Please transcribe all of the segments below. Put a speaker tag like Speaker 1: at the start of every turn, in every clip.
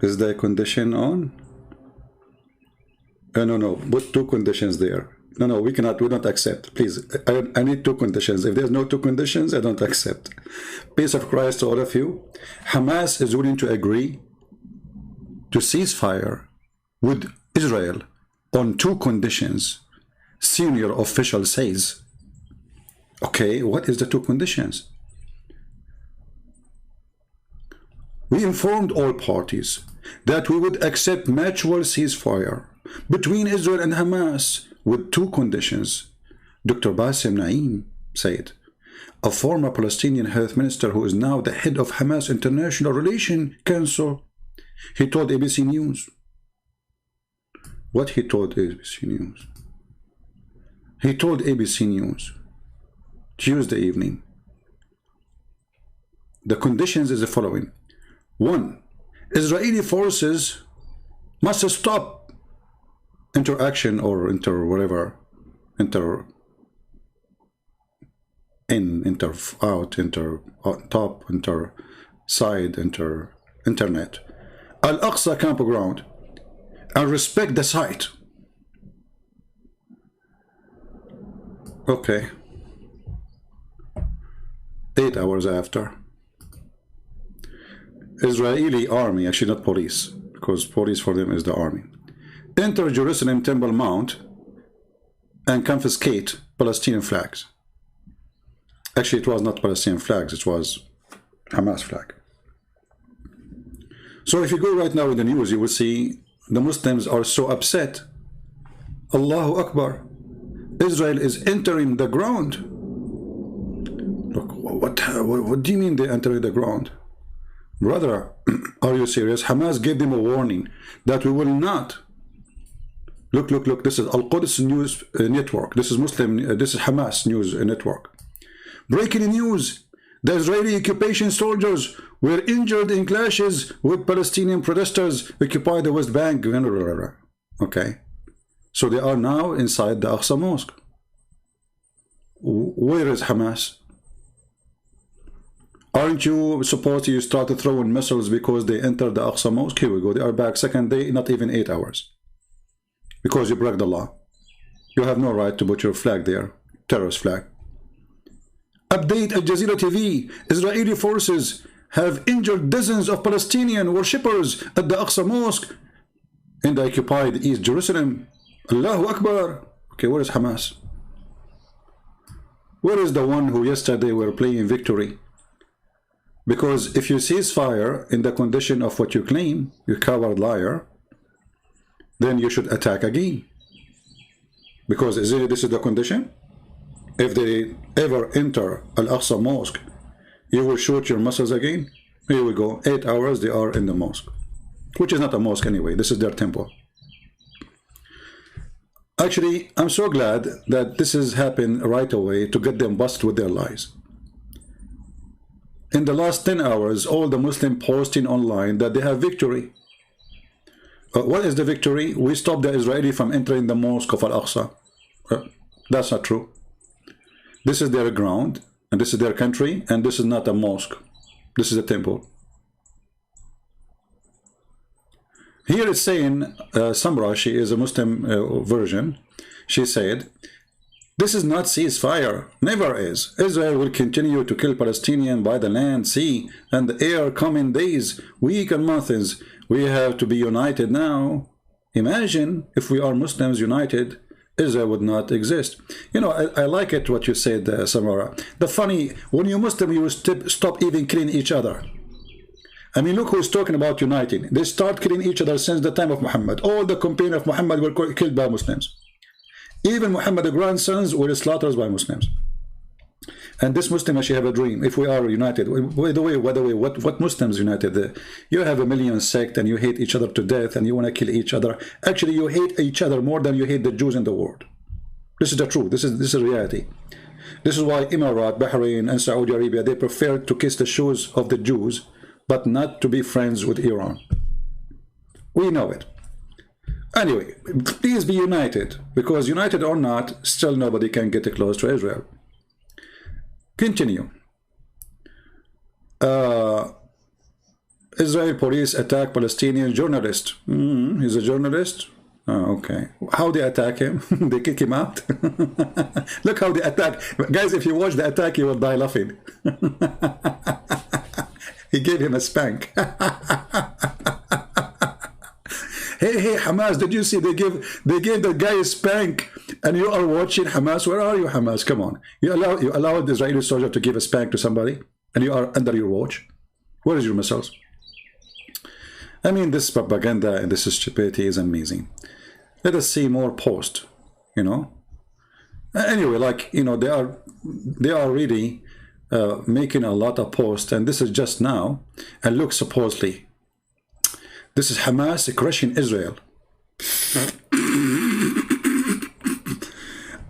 Speaker 1: Is there a condition on? No, put two conditions there. No, we don't accept. Please, I need two conditions. If there's no two conditions, I don't accept. Peace of Christ to all of you. Hamas is willing to agree to ceasefire with Israel on two conditions. Senior official says. Okay, what is the two conditions? We informed all parties that we would accept mutual ceasefire between Israel and Hamas with two conditions. Dr. Bassem Naim said, a former Palestinian health minister who is now the head of Hamas International Relations Council, he told ABC News. What he told ABC News? He told ABC News Tuesday evening. The conditions is the following. One, Israeli forces must stop interaction or internet, Al-Aqsa campground, and respect the site. Okay. 8 hours after, Israeli army, actually not police, because police for them is the army, enter Jerusalem Temple Mount and confiscate Palestinian flags. Actually, it was not Palestinian flags, it was Hamas flag. So if you go right now in the news, you will see the Muslims are so upset. Allahu Akbar. Israel is entering the ground. Look, what do you mean they entering the ground? Brother, are you serious? Hamas gave them a warning that we will not. Look, this is Al-Quds News Network. This is this is Hamas News Network. Breaking news. The Israeli occupation soldiers were injured in clashes with Palestinian protesters occupy the West Bank. Okay. So they are now inside the Aqsa Mosque. Where is Hamas? Aren't you supposed to start throwing missiles because they entered the Aqsa Mosque? Here we go. They are back second day, not even 8 hours. Because you broke the law. You have no right to put your flag there. Terrorist flag. Update Al Jazeera TV. Israeli forces have injured dozens of Palestinian worshippers at the Aqsa Mosque in the occupied East Jerusalem. Allahu Akbar. Okay, where is Hamas? Where is the one who yesterday were playing victory? Because if you ceasefire in the condition of what you claim, you coward liar, then you should attack again. Because this is the condition. If they ever enter Al-Aqsa Mosque, you will shoot your missiles again. Here we go. 8 hours they are in the mosque. Which is not a mosque anyway. This is their temple. Actually, I'm so glad that this has happened right away to get them busted with their lies. In the last 10 hours, all the Muslims posting online that they have victory. What is the victory? We stopped the Israeli from entering the mosque of Al-Aqsa. That's not true. This is their ground, and this is their country, and this is not a mosque. This is a temple. Here it's saying, Samra, she is a Muslim version, she said, this is not ceasefire, never is. Israel will continue to kill Palestinians by the land, sea, and the air coming days, weeks and months. We have to be united now. Imagine if we are Muslims united, Israel would not exist. You know, I like it what you said, Samara. The funny, when you're Muslim, you stop even killing each other. I mean, look who's talking about uniting. They start killing each other since the time of Muhammad. All the companions of Muhammad were killed by Muslims. Even Muhammad's grandsons were slaughtered by Muslims. And this Muslim actually have a dream. If we are united, by the way, what Muslims united? You have a million sect and you hate each other to death and you want to kill each other. Actually, you hate each other more than you hate the Jews in the world. This is the truth. This is reality. This is why Emirat, Bahrain, and Saudi Arabia, they prefer to kiss the shoes of the Jews, but not to be friends with Iran. We know it. Anyway, please be united, because united or not, still nobody can get close to Israel. Continue. Israel police attack Palestinian journalist. He's a journalist. Oh, okay. How they attack him? They kick him out. Look how they attack. Guys, if you watch the attack, you will die laughing. He gave him a spank. Hey, Hamas, did you see they gave the guy a spank, and you are watching Hamas? Where are you, Hamas? Come on. You allowed the Israeli soldier to give a spank to somebody, and you are under your watch? Where is your missiles? I mean, this propaganda and this stupidity is amazing. Let us see more posts, you know. Anyway, like, you know, they are really making a lot of posts, and this is just now. And look, supposedly, this is Hamas crushing Israel.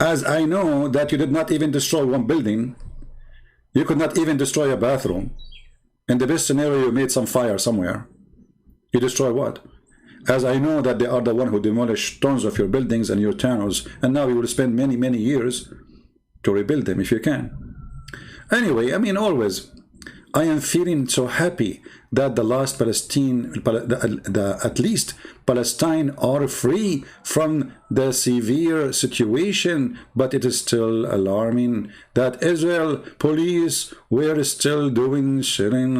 Speaker 1: As I know that you did not even destroy one building, you could not even destroy a bathroom. In the best scenario, you made some fire somewhere. You destroy what? As I know that they are the one who demolished tons of your buildings and your towns, and now you will spend many, many years to rebuild them if you can. Anyway, I mean, always, I am feeling so happy that the last at least Palestine are free from the severe situation, but it is still alarming that Israel police were still doing shitting.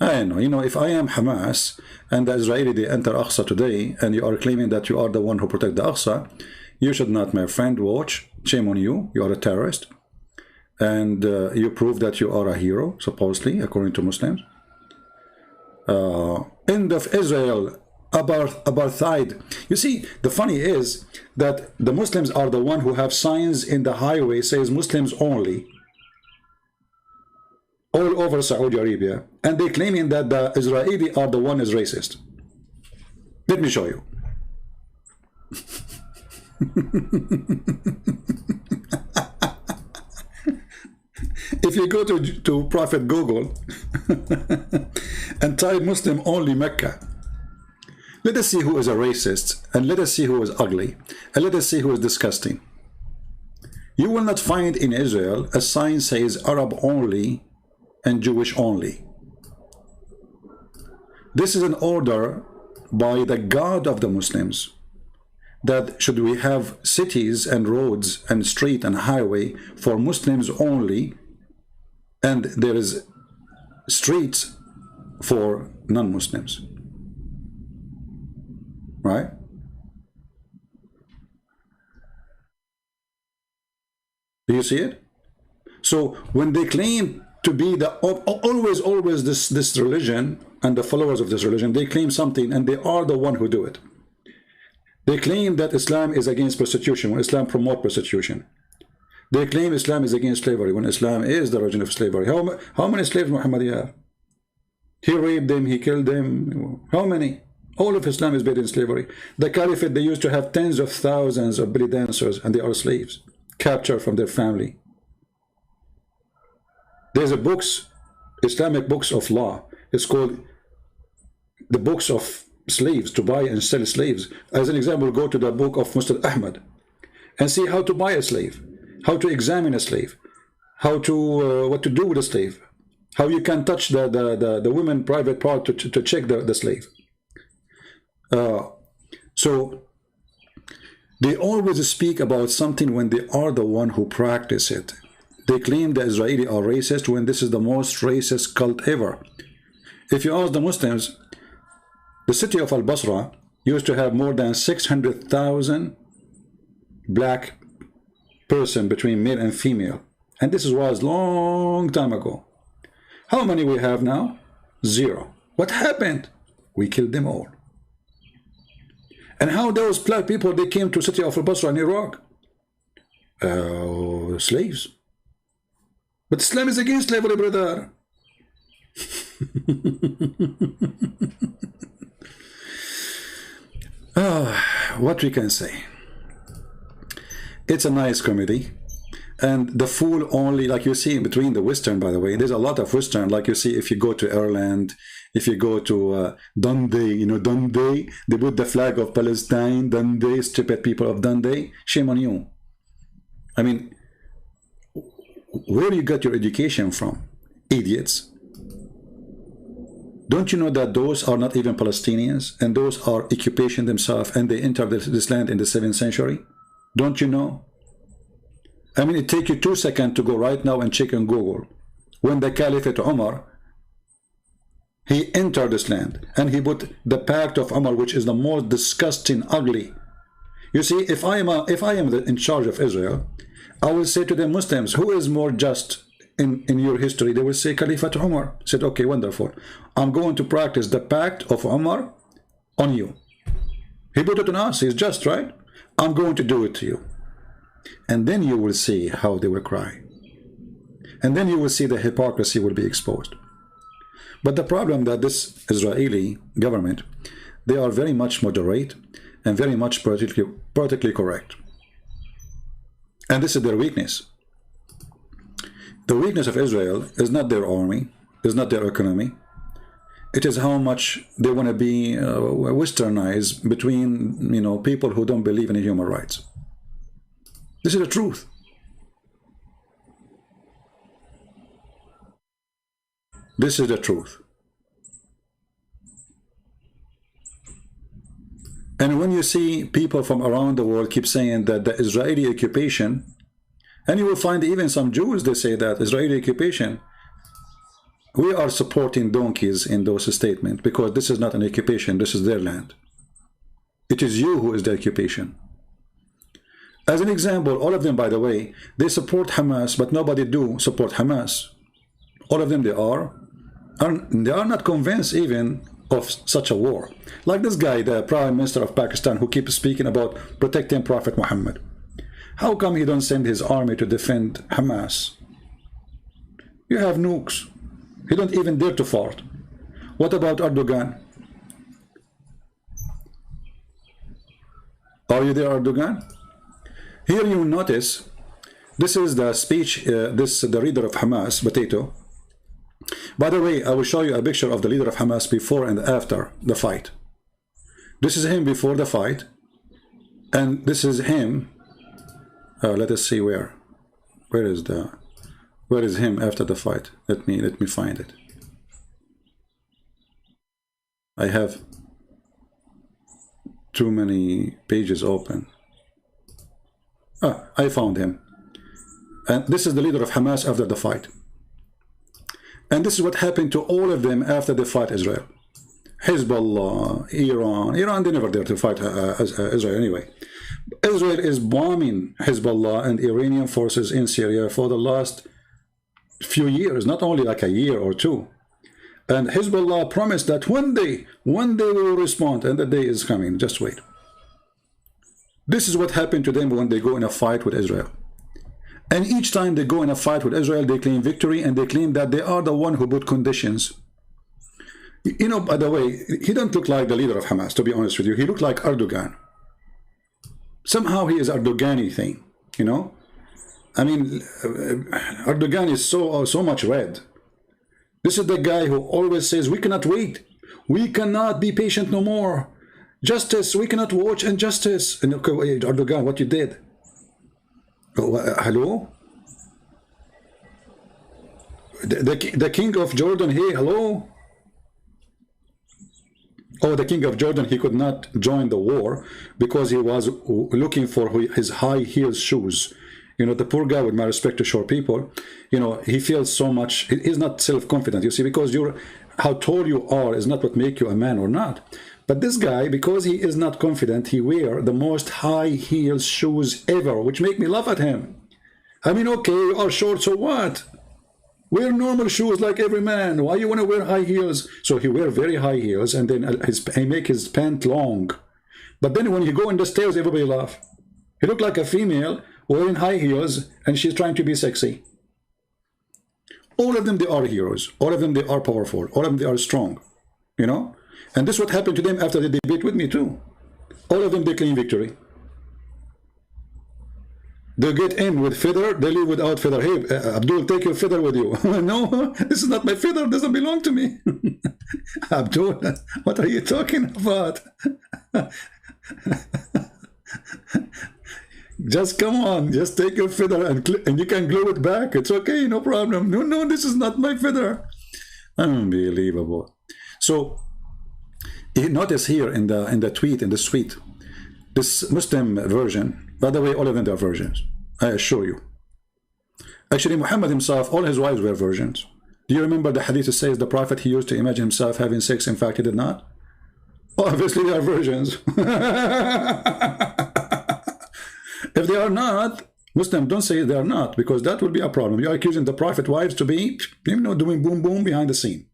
Speaker 1: I know, you know, if I am Hamas and the Israeli, they enter Aqsa today, and you are claiming that you are the one who protect the Aqsa, you should not, my friend, watch. Shame on you. You are a terrorist. And you prove that you are a hero, supposedly, according to Muslims. End of Israel, apartheid. You see, the funny is that the Muslims are the one who have signs in the highway says Muslims only, all over Saudi Arabia, and they claiming that the Israeli are the one is racist. Let me show you. If you go to Prophet Google and type Muslim only Mecca, let us see who is a racist, and let us see who is ugly, and let us see who is disgusting. You will not find in Israel a sign says Arab only and Jewish only. This is an order by the God of the Muslims, that should we have cities and roads and street and highway for Muslims only, and there is streets for non-Muslims, right? Do you see it? So when they claim to be the always this religion and the followers of this religion, they claim something, and they are the one who do it. They claim that Islam is against prostitution when Islam promotes prostitution. They claim Islam is against slavery when Islam is the origin of slavery. How many slaves Muhammad have? He raped them, he killed them. How many? All of Islam is based in slavery. The Caliphate, they used to have tens of thousands of belly dancers, and they are slaves, captured from their family. There's a books, Islamic books of law. It's called the books of slaves, to buy and sell slaves. As an example, go to the book of Mustad Ahmad and see how to buy a slave, how to examine a slave, how to what to do with a slave, how you can touch the women private part to check the slave. So they always speak about something when they are the one who practice it. They claim the Israeli are racist when this is the most racist cult ever. If you ask the Muslims, the city of Al-Basra used to have more than 600,000 black person between male and female. And this was long time ago. How many we have now? 0. What happened? We killed them all. And how those black people, they came to the city of Al-Basra in Iraq? Slaves. But Islam is against slavery, brother. What we can say, it's a nice comedy, and the fool only, like you see in between the Western, by the way, there's a lot of Western, like you see if you go to Ireland, if you go to Dundee, you know, Dundee, they put the flag of Palestine, Dundee, stupid people of Dundee, shame on you. I mean, Where you got your education from, idiots? Don't you know that those are not even Palestinians, and those are occupation themselves, and they entered this land in the 7th century? Don't you know? I mean, it takes you 2 seconds to go right now and check on Google. When the Caliphate Umar, he entered this land, and he put the Pact of Umar, which is the most disgusting, ugly. You see, if I am in charge of Israel, I will say to the Muslims, who is more just in your history? They will say Caliphate Umar. Said, okay, wonderful. I'm going to practice the Pact of Umar on you. He put it on us. He's just, right? I'm going to do it to you. And then you will see how they will cry. And then you will see the hypocrisy will be exposed. But the problem that this Israeli government, they are very much moderate and very much politically correct. And this is their weakness. The weakness of Israel is not their army, is not their economy. It is how much they want to be westernized between, you know, people who don't believe in human rights. This is the truth. This is the truth. And when you see people from around the world keep saying that the Israeli occupation, and you will find even some Jews, they say that Israeli occupation, we are supporting donkeys in those statements because this is not an occupation, this is their land. It is you who is the occupation. As an example, all of them, by the way, they support Hamas, but nobody do support Hamas. All of them, they are not convinced even of such a war. Like this guy, the Prime Minister of Pakistan, who keeps speaking about protecting Prophet Muhammad. How come he don't send his army to defend Hamas? You have nukes. He don't even dare to fart. What about Erdogan? Are you there, Erdogan? Here you notice, this is the speech, the leader of Hamas, Potato. By the way, I will show you a picture of the leader of Hamas before and after the fight. This is him before the fight, and this is him. Let us see where is him after the fight. Let me find it. I have too many pages open. I found him. And this is the leader of Hamas after the fight. And this is what happened to all of them after they fight Israel. Hezbollah, Iran, they never dare to fight Israel anyway. Israel is bombing Hezbollah and Iranian forces in Syria for the last few years, not only like a year or two. And Hezbollah promised that one day we will respond, and the day is coming. Just wait. This is what happened to them when they go in a fight with Israel. And each time they go in a fight with Israel, they claim victory, and they claim that they are the one who put conditions. You know, by the way, he don't look like the leader of Hamas, to be honest with you. He looked like Erdogan. Somehow he is Erdogan-y thing, you know? I mean, Erdogan is so much red. This is the guy who always says, we cannot wait. We cannot be patient no more. Justice, we cannot watch injustice. And okay, wait, Erdogan, what you did? Hello? The king of Jordan, hey, hello? Oh, the king of Jordan, he could not join the war because he was looking for his high heel shoes. You know, the poor guy, with my respect to short people, you know, he feels so much, he's not self-confident, you see, because how tall you are is not what makes you a man or not. But this guy, because he is not confident, he wear the most high heel shoes ever, which make me laugh at him. I mean, okay, you are short, so what? Wear normal shoes like every man. Why you want to wear high heels? So he wear very high heels, and then he make his pant long. But then when he go in the stairs, everybody laugh. He look like a female wearing high heels, and she's trying to be sexy. All of them, they are heroes. All of them, they are powerful. All of them, they are strong. You know? And this is what happened to them after the debate with me too. All of them, they claim victory. They get in with feather, they leave without feather. Hey, Abdul, take your feather with you. No, this is not my feather, it doesn't belong to me. Abdul, what are you talking about? Just come on, just take your feather and you can glue it back. It's okay, no problem. No, no, this is not my feather. Unbelievable. So notice here in the tweet, in the suite, this Muslim version. By the way, all of them are versions, I assure you. Actually, Muhammad himself, all his wives were virgins. Do you remember the hadith that says the Prophet, he used to imagine himself having sex? In fact, he did not. Obviously, they are virgins. If they are not, Muslims don't say they are not, because that will be a problem. You are accusing the Prophet wives to be, doing boom boom behind the scene.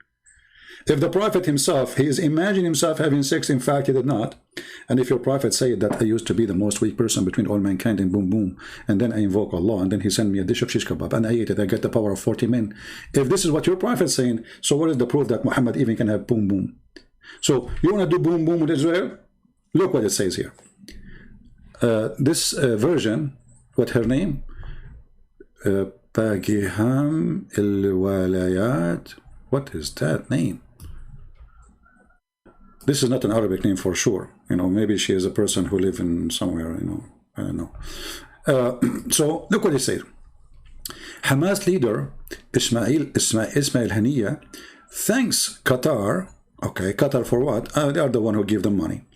Speaker 1: If the Prophet himself, he is imagining himself having sex, in fact, he did not. And if your Prophet said that I used to be the most weak person between all mankind and boom boom, and then I invoke Allah, and then he sent me a dish of shish kebab, and I ate it, I get the power of 40 men. If this is what your Prophet is saying, so what is the proof that Muhammad even can have boom boom? So you want to do boom boom with Israel? Look what it says here. This version, what her name? Pagiham il-Walayat. What is that name? This is not an Arabic name for sure. Maybe she is a person who lives in somewhere, I don't know. So look what he said. Hamas leader Ismail Haniyeh thanks Qatar. Okay, Qatar for what? They are the one who give them money.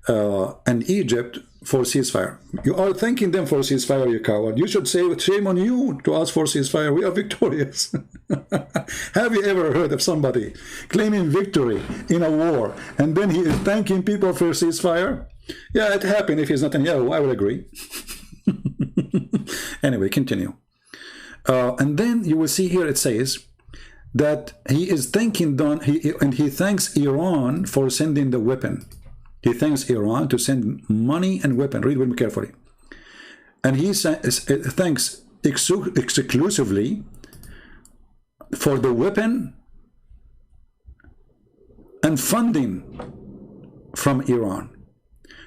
Speaker 1: And Egypt for ceasefire. You are thanking them for ceasefire, you coward. You should say, shame on you to ask for ceasefire. We are victorious. Have you ever heard of somebody claiming victory in a war and then he is thanking people for ceasefire? Yeah, it happened. If he's not in Yahoo, I would agree. Anyway, continue. And then you will see here it says that he is thanking he thanks Iran for sending the weapon. He thanks Iran to send money and weapon. Read with me carefully. And he thanks exclusively for the weapon and funding from Iran.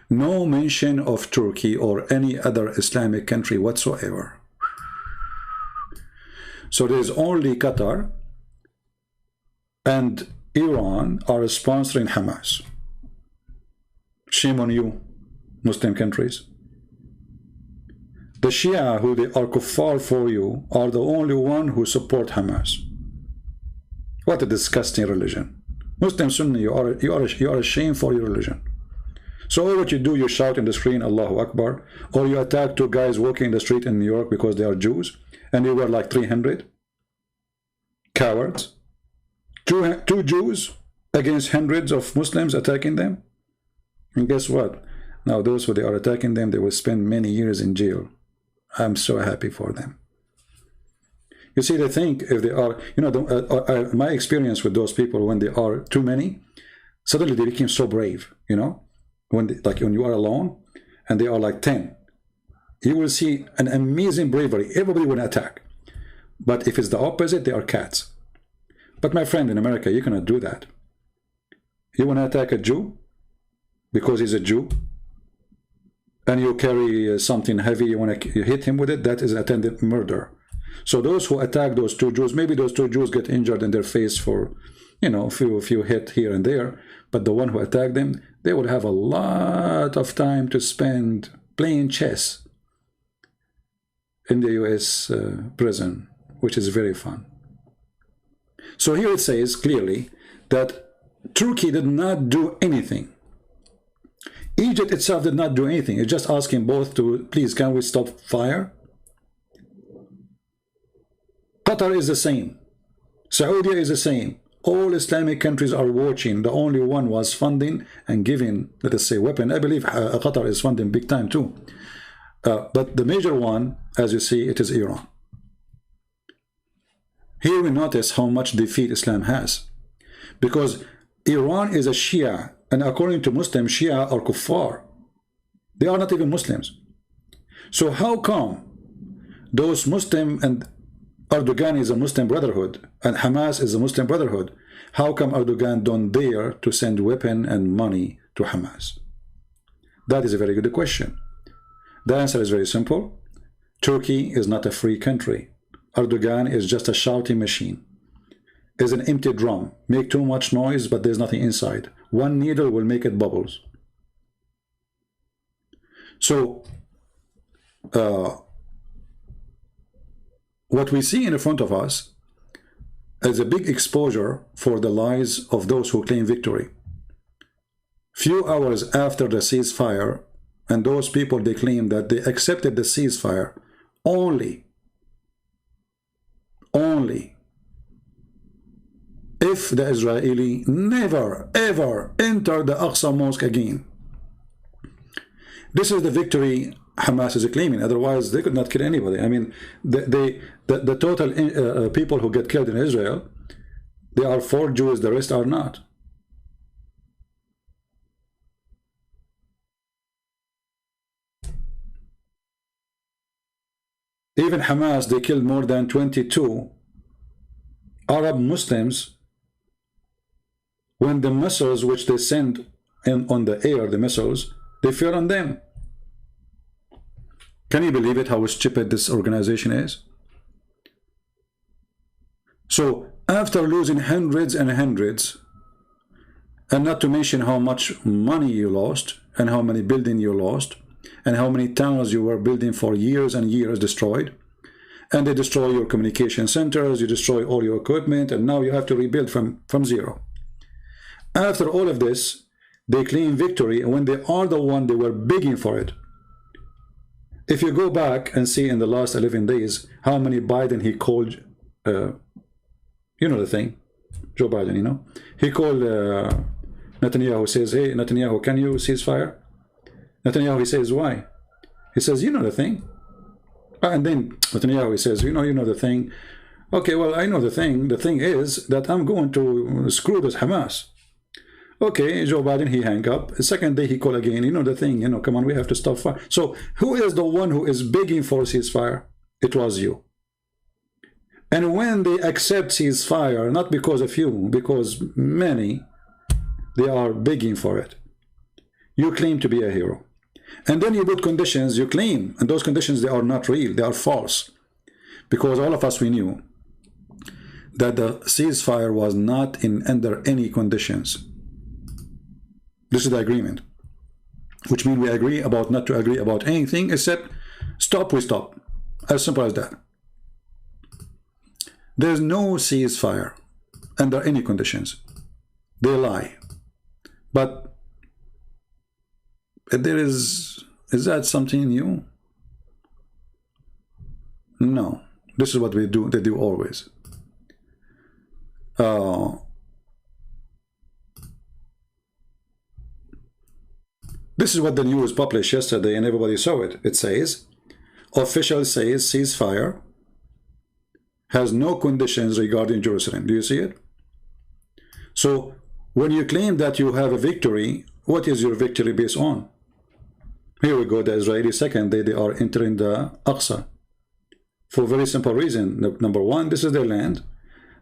Speaker 1: No mention of Turkey or any other Islamic country whatsoever. So there is only Qatar and Iran are sponsoring Hamas. Shame on you, Muslim countries. The Shia, who they are kuffar for you, are the only one who support Hamas. What a disgusting religion. Muslim Sunni, you are ashamed for your religion. So all what you do, you shout in the screen, Allahu Akbar, or you attack two guys walking in the street in New York because they are Jews, and you were like 300. Cowards. Two Jews against hundreds of Muslims attacking them. And guess what? Now those who they are attacking them, they will spend many years in jail. I'm so happy for them. You see, they think if they are, my experience with those people, when they are too many, suddenly they become so brave, when you are alone and they are like 10, you will see an amazing bravery. Everybody will attack. But if it's the opposite, they are cats. But my friend, in America, you cannot do that. You want to attack a Jew because he's a Jew, and you carry something heavy, you hit him with it, that is attempted murder. So those who attack those two Jews, maybe those two Jews get injured in their face for, a few hit here and there, but the one who attacked them, they would have a lot of time to spend playing chess in the US prison, which is very fun. So here it says clearly that Turkey did not do anything. Egypt itself did not do anything. It's just asking both to, please, can we stop fire? Qatar is the same. Saudi is the same. All Islamic countries are watching. The only one was funding and giving, let us say, weapon. I believe Qatar is funding big time too. But the major one, as you see, it is Iran. Here we notice how much defeat Islam has. Because Iran is a Shia, and according to Muslims, Shia are kuffar. They are not even Muslims. So how come those Muslim, and Erdogan is a Muslim brotherhood, and Hamas is a Muslim brotherhood, how come Erdogan don't dare to send weapon and money to Hamas? That is a very good question. The answer is very simple. Turkey is not a free country. Erdogan is just a shouting machine. Is an empty drum. Make too much noise, but there's nothing inside. One needle will make it bubbles. So what we see in front of us is a big exposure for the lies of those who claim victory. Few hours after the ceasefire, and those people, they claim that they accepted the ceasefire only if the Israeli never ever enter the Aqsa mosque again. This is the victory Hamas is claiming. Otherwise, they could not kill anybody. I mean, the total people who get killed in Israel, they are 4 Jews, the rest are not. Even Hamas, they killed more than 22 Arab Muslims when the missiles which they sent in on the air, the missiles, they fell on them. Can you believe it, how stupid this organization is? So after losing hundreds and hundreds, and not to mention how much money you lost, and how many buildings you lost, and how many tunnels you were building for years and years destroyed, and they destroy your communication centers, you destroy all your equipment, and now you have to rebuild from zero. After all of this, they claim victory, and when they are the one, they were begging for it. If you go back and see in the last 11 days how many Biden he called, you know the thing, Joe Biden, you know, he called Netanyahu, says, hey Netanyahu, can you ceasefire? Netanyahu, he says, why? He says, you know the thing. And then Netanyahu, he says, you know the thing. Okay, well, I know the thing. The thing is that I'm going to screw this Hamas. Okay, Joe Biden, he hang up. The second day he called again, you know the thing, come on, we have to stop fire. So who is the one who is begging for ceasefire? It was you. And when they accept ceasefire, not because of you, because many, they are begging for it, you claim to be a hero. And then you put conditions, you claim, and those conditions, they are not real, they are false. Because all of us, we knew that the ceasefire was not under any conditions. This is the agreement, which means we agree about not to agree about anything except stop, we stop. As simple as that. There's no ceasefire under any conditions. They lie. But there is that something new? No. This is what we do. They do always. This is what the news published yesterday, and everybody saw it. It says, official says ceasefire has no conditions regarding Jerusalem. Do you see it? So when you claim that you have a victory, what is your victory based on? Here we go, the Israeli second day, they are entering the Aqsa. For a very simple reason. Number one, this is their land.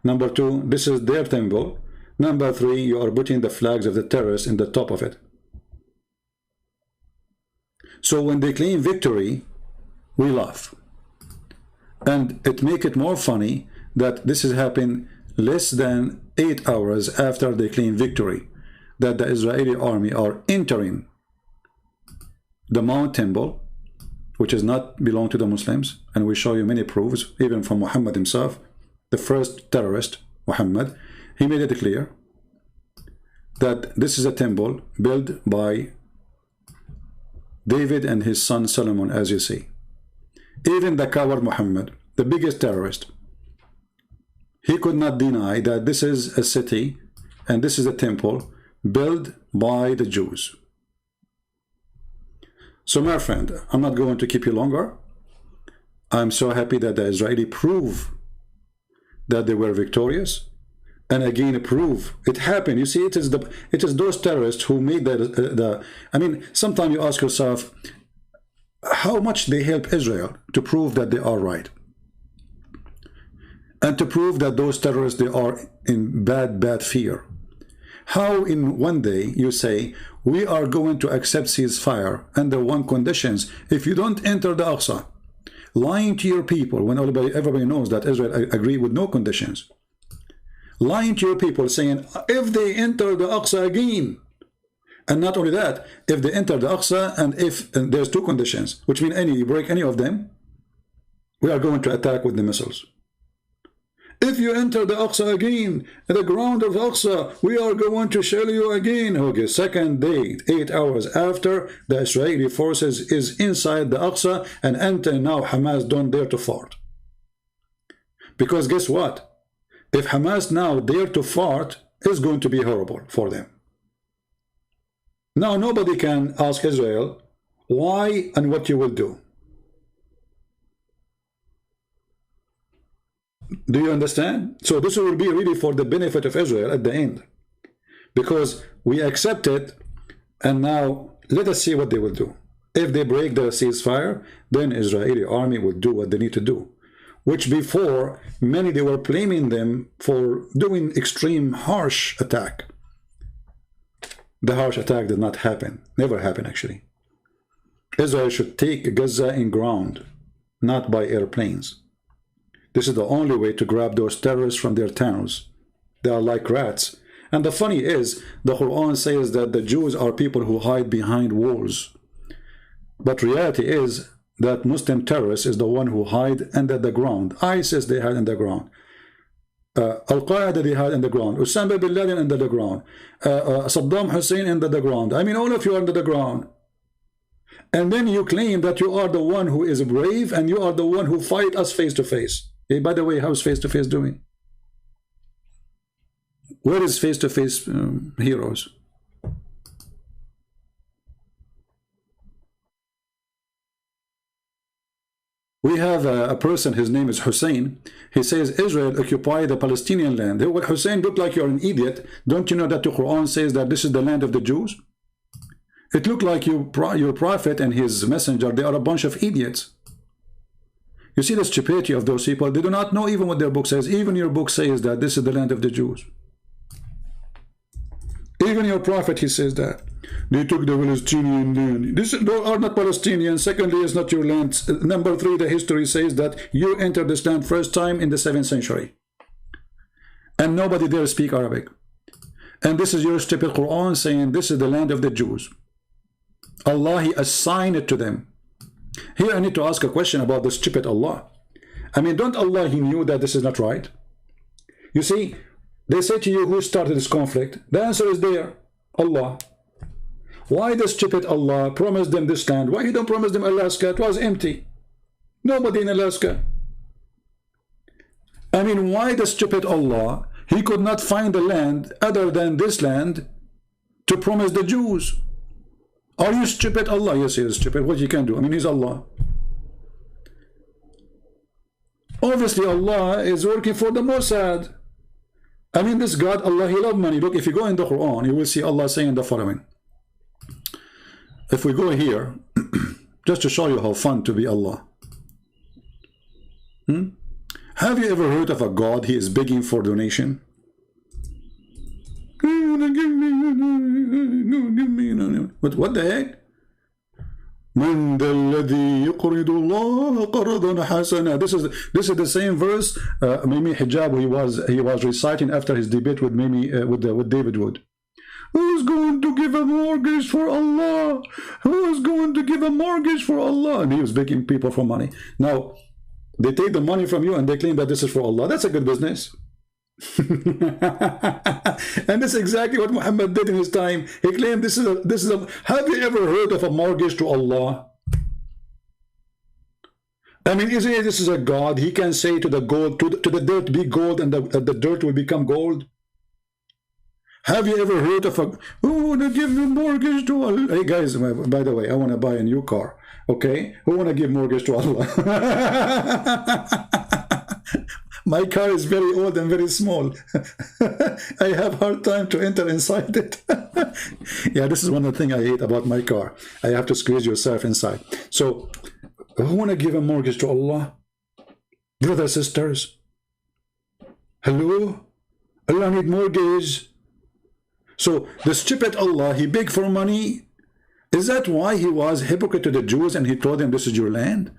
Speaker 1: Number two, this is their temple. Number three, you are putting the flags of the terrorists in the top of it. So when they claim victory, we laugh. And it makes it more funny that this has happened less than 8 hours after they claim victory, that the Israeli army are entering the Mount Temple, which does not belong to the Muslims, and we show you many proofs, even from Muhammad himself, the first terrorist, Muhammad. He made it clear that this is a temple built by David and his son Solomon, as you see. Even the coward Muhammad, the biggest terrorist, he could not deny that this is a city and this is a temple built by the Jews. So my friend, I'm not going to keep you longer. I'm so happy that the Israeli prove that they were victorious, and again prove it happened. You see, it is those terrorists who made I mean, sometimes you ask yourself how much they help Israel to prove that they are right, and to prove that those terrorists, they are in bad fear. How in one day you say we are going to accept ceasefire under one conditions: if you don't enter the Aqsa, lying to your people when everybody knows that Israel agree with no conditions. Lying to your people, saying if they enter the Aqsa again, And not only that, if they enter the Aqsa, and there's two conditions, which mean you break any of them, we are going to attack with the missiles. If you enter the Aqsa again, the ground of Aqsa, we are going to shell you again. Okay, second day, 8 hours after, the Israeli forces is inside the Aqsa, and until now Hamas don't dare to fart. Because guess what? If Hamas now dare to fart, it's going to be horrible for them. Now nobody can ask Israel why and what you will do. Do you understand? So this will be really for the benefit of Israel at the end, because we accept it, and now let us see what they will do. If they break the ceasefire, then Israeli army will do what they need to do, which before many they were blaming them for doing extreme harsh attack. The harsh attack did not happen, never happened actually. Israel should take Gaza in ground, not by airplanes. This is the only way to grab those terrorists from their towns. They are like rats. And the funny is, the Quran says that the Jews are people who hide behind walls. But reality is that Muslim terrorists is the one who hide under the ground. ISIS, they hide under the ground. Al-Qaeda, they hide under the ground. Osama bin Laden under the ground. Saddam Hussein under the ground. I mean, all of you are under the ground. And then you claim that you are the one who is brave and you are the one who fight us face to face. Hey, by the way, how's face-to-face doing? Where is face-to-face heroes? We have a person, his name is Hussein. He says Israel occupied the Palestinian land. Well, Hussein, look like you're an idiot. Don't you know that the Quran says that this is the land of the Jews? It looked like your prophet and his messenger, they are a bunch of idiots. You see the stupidity of those people. They do not know even what their book says. Even your book says that this is the land of the Jews. Even your prophet, he says that. They took the Palestinian land. These are not Palestinians. Secondly, it's not your land. Number 3, the history says that you entered this land first time in the 7th century. And nobody there speak Arabic. And this is your stupid Quran saying this is the land of the Jews. Allah, he assigned it to them. Here I need to ask a question about the stupid Allah. I mean, don't Allah, he knew that this is not right? You see, they say to you, who started this conflict? The answer is there, Allah. Why the stupid Allah promised them this land? Why he don't promise them Al-Asqa? It was empty. Nobody in Al-Asqa. I mean, why the stupid Allah, he could not find a land other than this land to promise the Jews? Are you stupid, Allah? Yes, he is stupid. What you can do? I mean, he's Allah. Obviously, Allah is working for the Mossad. I mean, this God, Allah, he loves money. Look, if you go in the Quran, you will see Allah saying the following. If we go here, just to show you how fun to be Allah. Have you ever heard of a God, he is begging for donation? But what the heck? Man الذي يقرض الله قرضا حسنا. This is the same verse Mimi Hijab he was reciting after his debate with with David Wood. Who's going to give a mortgage for Allah? Who's going to give a mortgage for Allah? And he was begging people for money. Now they take the money from you and they claim that this is for Allah. That's a good business. And this is exactly what Muhammad did in his time. He claimed this is a have you ever heard of a mortgage to Allah? I mean, isn't it, this is a God? He can say to the gold, to the dirt, be gold, and the dirt will become gold. Have you ever heard of a who want to give me mortgage to Allah? Hey guys, by the way, I want to buy a new car. Okay, who want to give mortgage to Allah? My car is very old and very small. I have hard time to enter inside it. Yeah, this is one of the things I hate about my car. I have to squeeze yourself inside. So, who want to give a mortgage to Allah? Brothers, sisters. Hello? Allah need mortgage. So, the stupid Allah, he begged for money. Is that why he was hypocrite to the Jews and he told them this is your land?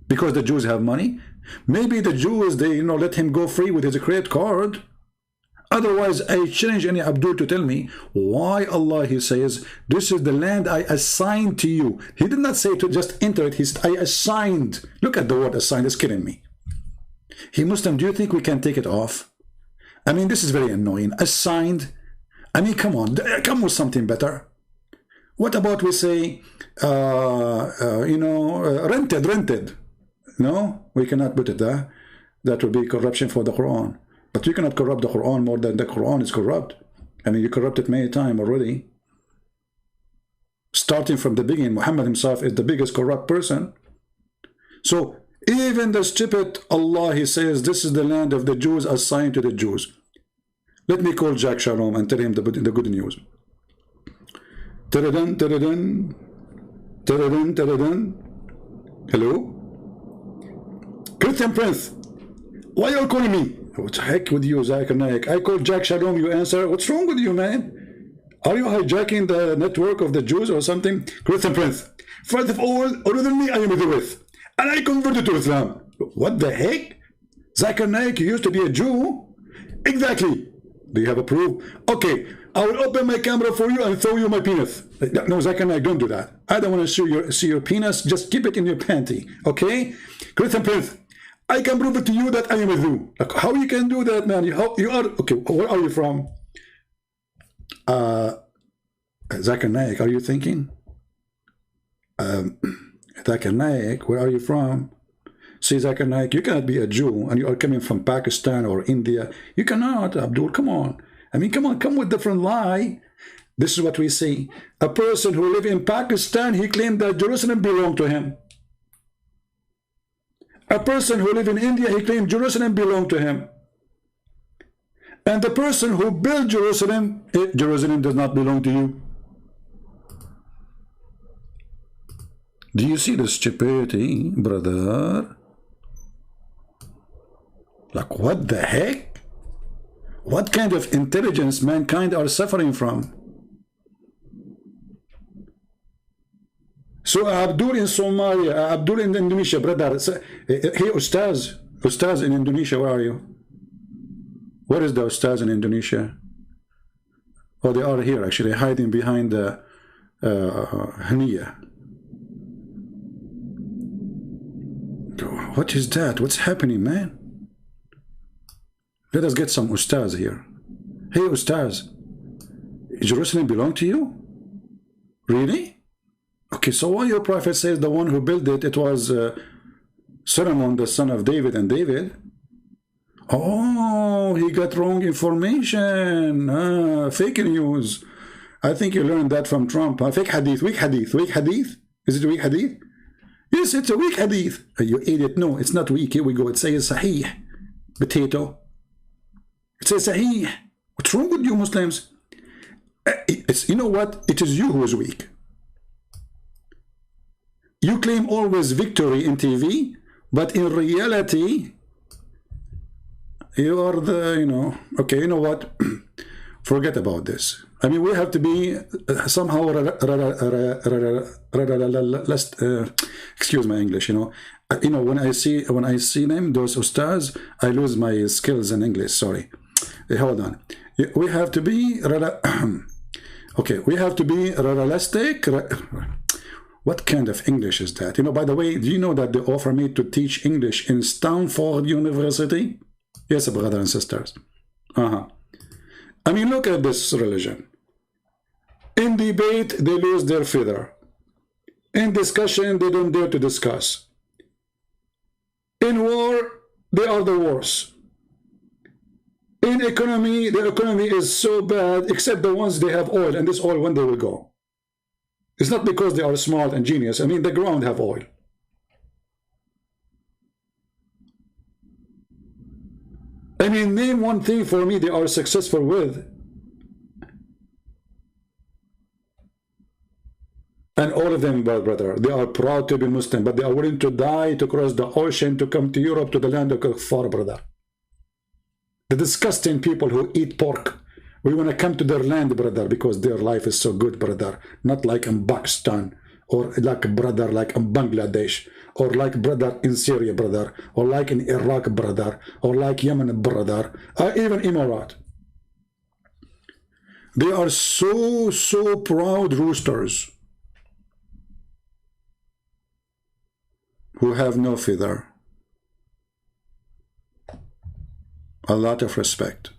Speaker 1: Because the Jews have money? Maybe the Jews, they let him go free with his credit card. Otherwise, I challenge any Abdul to tell me why Allah, he says, this is the land I assigned to you. He did not say to just enter it. He said, I assigned. Look at the word assigned. It's kidding me. He Muslim, do you think we can take it off? I mean, this is very annoying. Assigned. I mean, come on. Come with something better. What about we say, rented. No, we cannot put it there. That would be corruption for the Quran. But you cannot corrupt the Quran more than the Quran is corrupt. I mean, you corrupted many times already. Starting from the beginning, Muhammad himself is the biggest corrupt person. So, even the stupid Allah, he says, this is the land of the Jews assigned to the Jews. Let me call Jack Shalom and tell him the good news. Ta-da-dun, ta-da-dun, ta-da-dun, ta-da-dun. Hello? Christian Prince, why are you calling me? What the heck with you, Zakir Naik? I called Jack Shalom, you answer. What's wrong with you, man? Are you hijacking the network of the Jews or something? Christian Prince, first of all, originally I am with, and I converted to Islam. What the heck? Zakir Naik, you used to be a Jew? Exactly. Do you have a proof? Okay, I will open my camera for you and show you my penis. No, Zakir Naik, don't do that. I don't want to see your penis. Just keep it in your panty, okay? Christian Prince, I can prove it to you that I am a Jew. Like, how you can do that, man? You are okay. Where are you from? Zakir Naik, are you thinking? Zakir Naik, where are you from? See, Zakir Naik, you cannot be a Jew and you are coming from Pakistan or India. You cannot, Abdul. Come on. I mean, come on, come with different lie. This is what we see. A person who lives in Pakistan, he claimed that Jerusalem belonged to him. A person who lived in India, he claimed Jerusalem belonged to him. And the person who built Jerusalem, Jerusalem does not belong to you. Do you see the stupidity, brother? Like, what the heck? What kind of intelligence mankind are suffering from? So Abdul in Somalia, Abdul in Indonesia, brother. Hey, Ustaz in Indonesia, where are you? Where is the Ustaz in Indonesia? Oh, they are here, actually, hiding behind the Haniya. What is that? What's happening, man? Let us get some Ustaz here. Hey, Ustaz, Jerusalem belong to you? Really? Okay, so why your prophet says the one who built it, it was Solomon, the son of David and David? Oh, he got wrong information. Fake news. I think you learned that from Trump. Fake hadith, weak hadith, weak hadith. Is it a weak hadith? Yes, it's a weak hadith. You idiot. No, it's not weak. Here we go. It says Sahih. Potato. It says Sahih. What's wrong with you Muslims? You know what? It is you who is weak. You claim always victory in TV, but in reality, you are the, okay, you know what? Forget about this. I mean, we have to be somehow, excuse my English, when I see them, those ustaz, I lose my skills in English, sorry. Hold on. We have to be, okay, we have to be realistic. What kind of English is that? By the way, do you know that they offer me to teach English in Stanford University? Yes, brothers and sisters. I mean, look at this religion. In debate, they lose their feather. In discussion, they don't dare to discuss. In war, they are the worst. In economy, the economy is so bad, except the ones they have oil, and this oil, when they will go. It's not because they are smart and genius. I mean, the ground have oil. I mean, name one thing for me they are successful with. And all of them, brother, they are proud to be Muslim, but they are willing to die to cross the ocean to come to Europe, to the land of Kuffar, brother. The disgusting people who eat pork. We want to come to their land, brother, because their life is so good, brother. Not like in Pakistan, or like brother, like in Bangladesh, or like brother in Syria, brother, or like in Iraq, brother, or like Yemen, brother, or even Emirat. They are so proud roosters who have no feather. A lot of respect.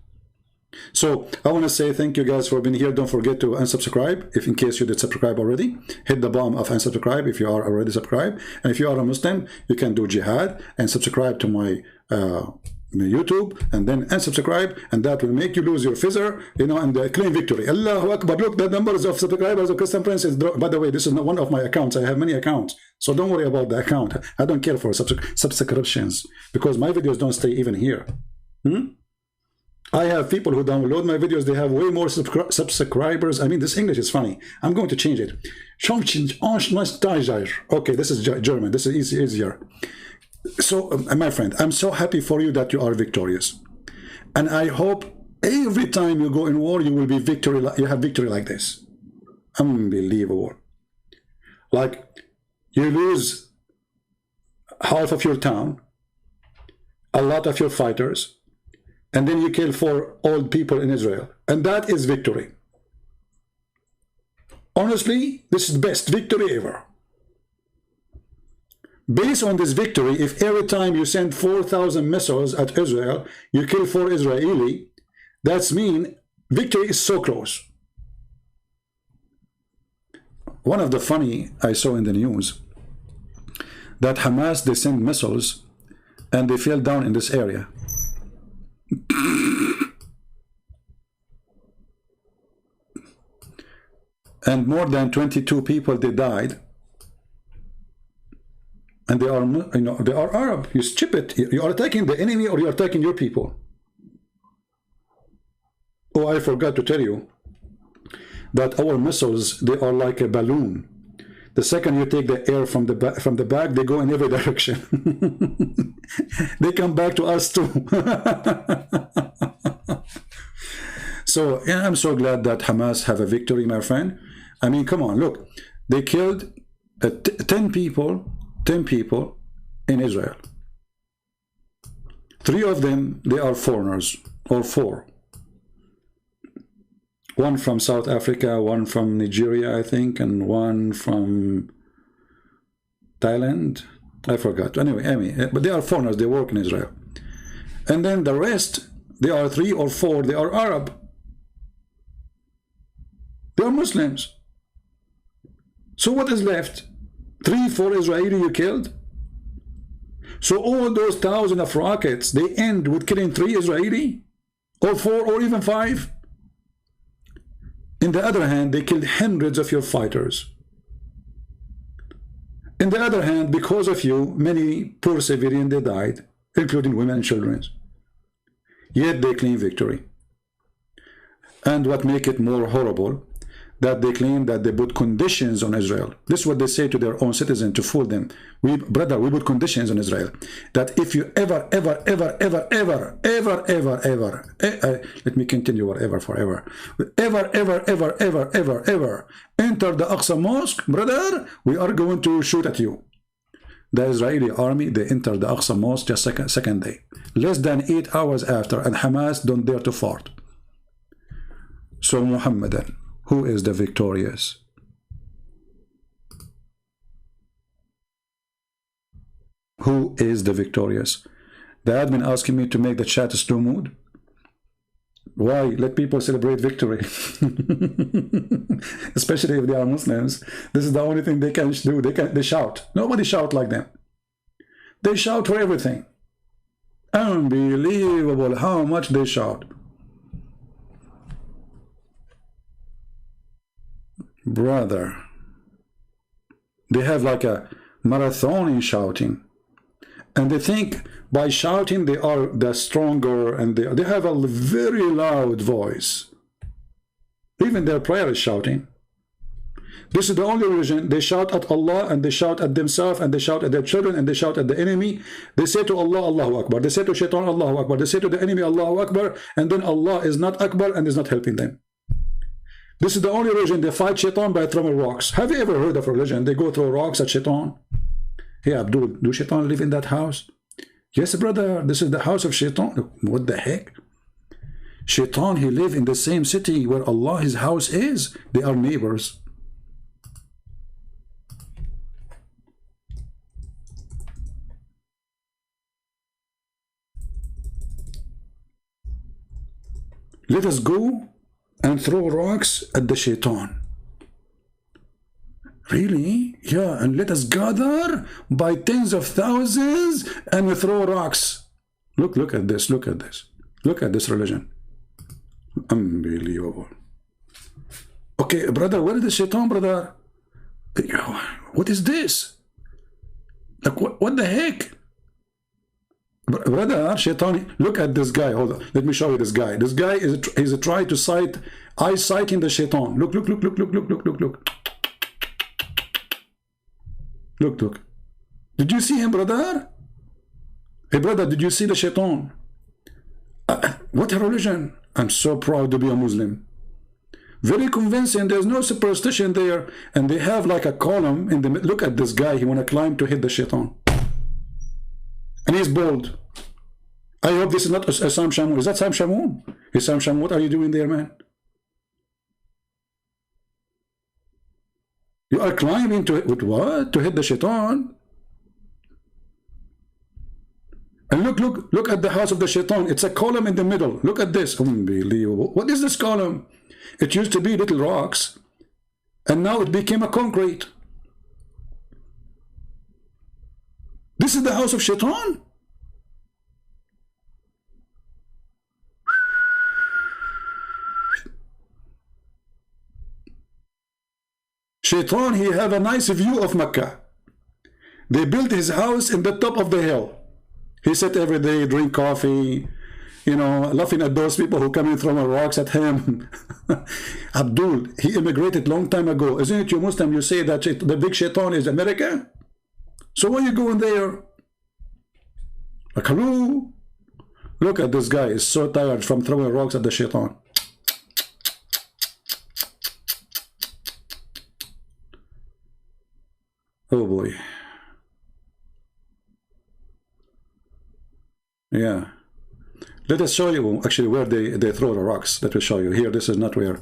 Speaker 1: So I want to say thank you guys for being here. Don't forget to unsubscribe if in case you did subscribe already. Hit the button of unsubscribe if you are already subscribed. And if you are a Muslim, you can do jihad and subscribe to my YouTube, and then unsubscribe, and that will make you lose your feather, you know, and claim victory. Allahu Akbar. Look, the numbers of subscribers of Christian Prince is, by the way, this is not one of my accounts. I have many accounts, so don't worry about the account. I don't care for subscriptions, because my videos don't stay even here. I have people who download my videos, they have way more subscribers. I mean, this English is funny. I'm going to change it. Okay, this is German. This is easier. So, my friend, I'm so happy for you that you are victorious. And I hope every time you go in war, you will be you have victory like this. Unbelievable. Like, you lose half of your town, a lot of your fighters, and then you kill 4 old people in Israel. And that is victory. Honestly, this is the best victory ever. Based on this victory, if every time you send 4,000 missiles at Israel, you kill 4 Israeli, that's mean victory is so close. One of the funny I saw in the news, that Hamas, they send missiles and they fell down in this area. And more than 22 people, they died. And they are, you know, they are Arab. You skip it. You are attacking the enemy, or you are attacking your people. Oh, I forgot to tell you that our missiles, they are like a balloon. The second you take the air from the back, they go in every direction. They come back to us too. So, yeah, I'm so glad that Hamas have a victory, my friend. I mean, come on, look. They killed 10 people in Israel. 3 of them, they are foreigners, or 4. One from South Africa, one from Nigeria, I think, and one from Thailand. I forgot. Anyway, but they are foreigners, they work in Israel. And then the rest, they are 3 or 4, they are Arab. They are Muslims. So what is left? 3, 4 Israeli you killed? So all those thousands of rockets, they end with killing 3 Israeli? Or 4 or even 5? In the other hand, they killed hundreds of your fighters. In the other hand, because of you, many poor civilians, they died, including women and children. Yet they claim victory. And what makes it more horrible, that they claim that they put conditions on Israel. This is what they say to their own citizens to fool them. We put conditions on Israel. That if you ever, let me continue whatever forever. Ever, enter the Aqsa mosque, brother, we are going to shoot at you. The Israeli army, they entered the Aqsa mosque just second day. Less than 8 hours after, and Hamas don't dare to fart. So Muhammadan, who is the victorious? Who is the victorious? The admin asking me to make the chat slow mood. Why? Let people celebrate victory. Especially if they are Muslims. This is the only thing they can do. They shout. Nobody shout like them. They shout for everything. Unbelievable how much they shout. Brother, they have like a marathon in shouting, and they think by shouting they are the stronger, and they have a very loud voice. Even their prayer is shouting. This is the only religion. They shout at Allah, and they shout at themselves, and they shout at their children, and they shout at the enemy. They say to Allah, Allahu Akbar. They say to Shaitan, Allahu Akbar. They say to the enemy, Allahu Akbar, and then Allah is not Akbar and is not helping them. This is the only religion. They fight Shaitan by throwing rocks. Have you ever heard of a religion? They go throw rocks at Shaitan. Hey, Abdul, do Shaitan live in that house? Yes, brother. This is the house of Shaitan. What the heck? Shaitan, he live in the same city where Allah, his house is. They are neighbors. Let us go and throw rocks at the Shaitan. Really? Yeah, and let us gather by tens of thousands and we throw rocks. Look at this, look at this. Look at this religion. Unbelievable. Okay, brother, where is the Shaitan, brother? What is this? Like, what the heck? Brother, Shaitan, look at this guy. Hold on. Let me show you this guy. This guy is trying to cite, citing the Shaitan. Look. Look. Did you see him, brother? Hey, brother, did you see the Shaitan? What a religion. I'm so proud to be a Muslim. Very convincing. There's no superstition there. And they have like a column in the middle. Look at this guy. He want to climb to hit the Shaitan. And he's bold. I hope this is not Sam Shamoun. Is that Sam Shamoun? Hey, Sam Shamoun, what are you doing there, man? You are climbing to with what? To hit the Shaitan? And look at the house of the Shaitan. It's a column in the middle. Look at this. Unbelievable. What is this column? It used to be little rocks. And now it became a concrete. This is the house of Shaitan? Shaitan, he have a nice view of Mecca. They built his house in the top of the hill. He sat every day, drink coffee, you know, laughing at those people who come in throwing rocks at him. Abdul, he immigrated long time ago. Isn't it you Muslim? You say that the big Shaitan is America? So why are you going there? Like, hello? Look at this guy. He's so tired from throwing rocks at the Shaitan. Oh boy. Yeah. Let us show you actually where they throw the rocks. Let me show you. Here, this is not where.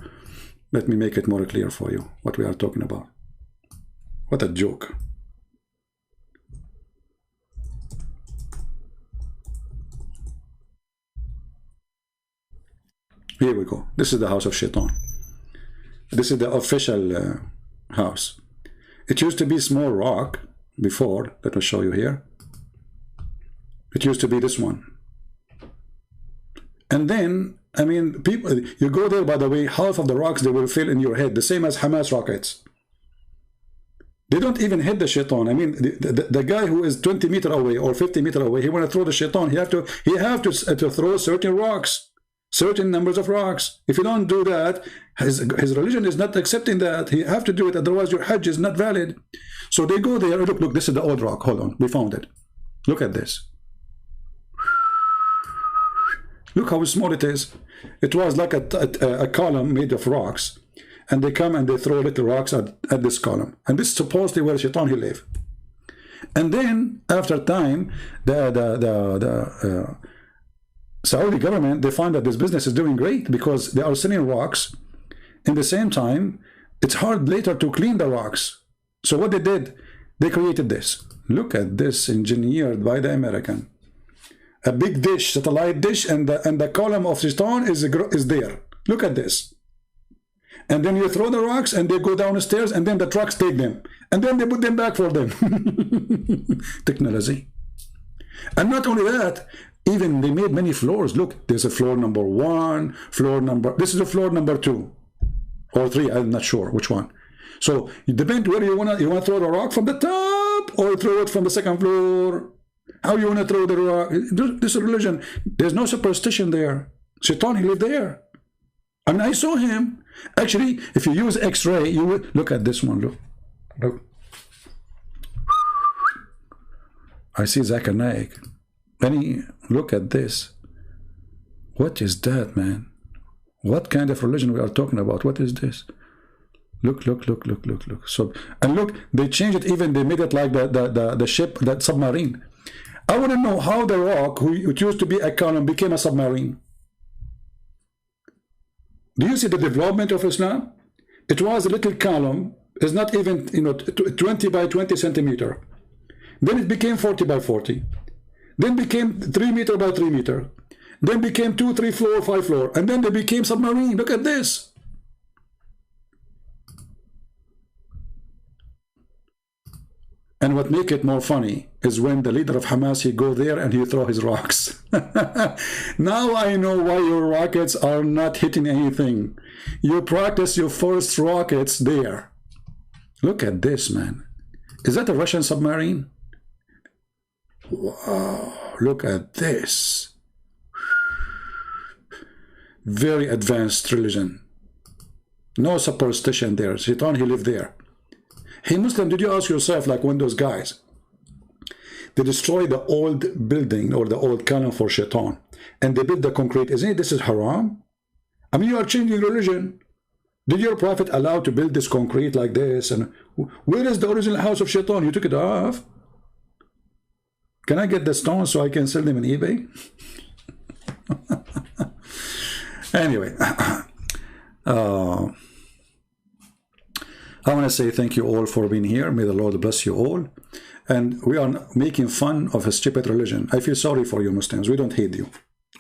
Speaker 1: Let me make it more clear for you what we are talking about. What a joke. Here we go. This is the house of Shaitan. This is the official house. It used to be small rock before. Let me show you here. It used to be this one. And then, I mean, people, you go there, by the way, half of the rocks, they will fill in your head, the same as Hamas rockets. They don't even hit the Shaitan. I mean, the guy who is 20 meters away or 50 meters away, he want to throw the Shaitan. He have to throw certain rocks, certain numbers of rocks. If you don't do that, his religion is not accepting that. He have to do it, otherwise your Hajj is not valid. So they go there. Look, this is the old rock. Hold on, we found it. Look at this. Look how small it is. It was like a column made of rocks. And they come and they throw little rocks at this column. And this is supposedly where Shaitan he live. And then, after time, the Saudi government, they find that this business is doing great because they are selling rocks. In the same time, it's hard later to clean the rocks. So what they did, they created this. Look at this, engineered by the American. A big dish, satellite dish, and the column of Shaitan is there. Look at this. And then you throw the rocks and they go down the stairs and then the trucks take them. And then they put them back for them. Technology. And not only that, even they made many floors. Look, there's a floor number 1, this is a floor number 2 or 3, I'm not sure which one. So it depends where you want to throw the rock from the top or throw it from the second floor. How you want to throw the rock? This is religion. There's no superstition there. Shaitan, he lived there. And I saw him. Actually, if you use X-ray, you will look at this one. Look. I see Zakir Naik. Look at this. What is that, man? What kind of religion we are talking about? What is this? Look. So, and look, they changed it. Even they made it like the ship, that submarine. I want to know how the rock, it used to be a column, became a submarine. Do you see the development of Islam? It was a little column, is not even 20 by 20 centimeter. Then it became 40 by 40. Then became 3 meter by 3 meter. Then became 2, 3 floor, 5 floor. And then they became submarine. Look at this. And what make it more funny is when the leader of Hamas, he go there and he throw his rocks. Now I know why your rockets are not hitting anything. You practice your first rockets there. Look at this, man. Is that a Russian submarine? Wow, look at this. Very advanced religion. No superstition there. Shaitan, he lived there. Hey, Muslim, did you ask yourself, like when those guys, they destroy the old building or the old column for Shaitan, and they build the concrete, isn't it, this is haram? I mean, you are changing religion. Did your prophet allow to build this concrete like this? And where is the original house of Shaitan? You took it off. Can I get the stones so I can sell them on eBay? Anyway, I want to say thank you all for being here. May the Lord bless you all. And we are making fun of a stupid religion. I feel sorry for you Muslims. We don't hate you.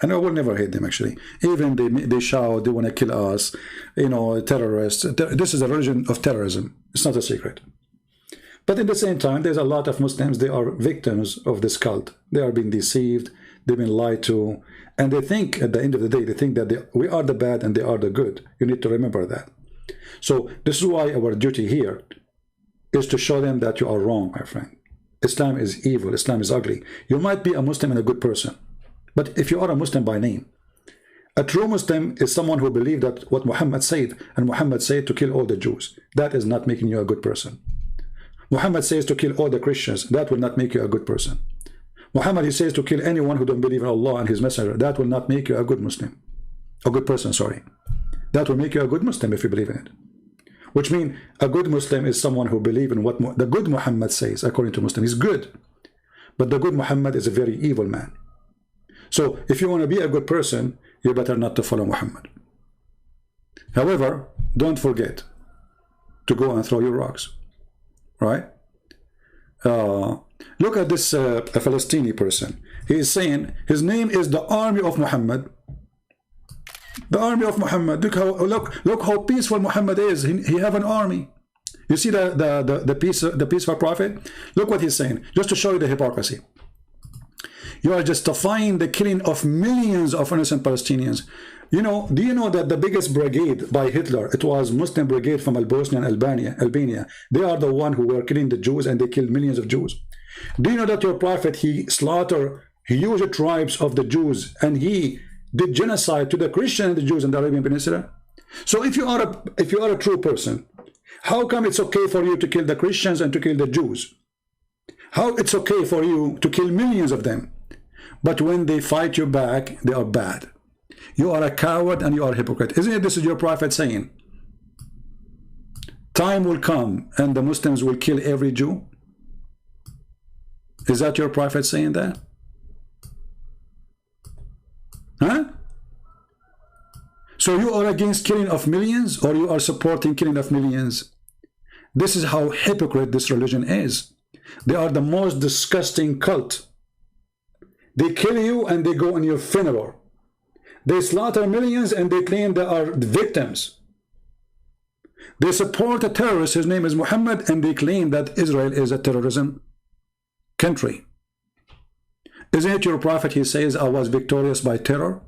Speaker 1: And I will never hate them, actually. Even they shout, they want to kill us, terrorists. This is a religion of terrorism. It's not a secret. But at the same time, there's a lot of Muslims, they are victims of this cult. They are being deceived, they've been lied to, and they think, at the end of the day, they think that we are the bad and they are the good. You need to remember that. So this is why our duty here is to show them that you are wrong, my friend. Islam is evil, Islam is ugly. You might be a Muslim and a good person, but if you are a Muslim by name, a true Muslim is someone who believes that what Muhammad said, and Muhammad said to kill all the Jews. That is not making you a good person. Muhammad says to kill all the Christians. That will not make you a good person. Muhammad, he says to kill anyone who don't believe in Allah and his messenger. That will not make you a good Muslim. A good person, sorry. That will make you a good Muslim if you believe in it. Which means a good Muslim is someone who believes in what the good Muhammad says, according to Muslim. He's good. But the good Muhammad is a very evil man. So if you want to be a good person, you better not to follow Muhammad. However, don't forget to go and throw your rocks. Right? Look at this a Palestinian person. He is saying his name is the army of Muhammad. The army of Muhammad. Look how peaceful Muhammad is. He have an army. You see the peaceful prophet? Look what he's saying. Just to show you the hypocrisy. You are justifying the killing of millions of innocent Palestinians. Do you know that the biggest brigade by Hitler, it was Muslim brigade from Bosnia and Albania. They are the one who were killing the Jews, and they killed millions of Jews. Do you know that your prophet, he slaughtered huge tribes of the Jews, and he did genocide to the Christians and the Jews in the Arabian Peninsula? So if you are a true person, how come it's okay for you to kill the Christians and to kill the Jews? How it's okay for you to kill millions of them? But when they fight you back, they are bad. You are a coward and you are a hypocrite. Isn't it this is your prophet saying? Time will come and the Muslims will kill every Jew. Is that your prophet saying that? Huh? So you are against killing of millions, or you are supporting killing of millions? This is how hypocrite this religion is. They are the most disgusting cult. They kill you and they go on your funeral. They slaughter millions and they claim they are victims. They support a terrorist, his name is Muhammad, and they claim that Israel is a terrorism country. Isn't it your prophet, he says, I was victorious by terror?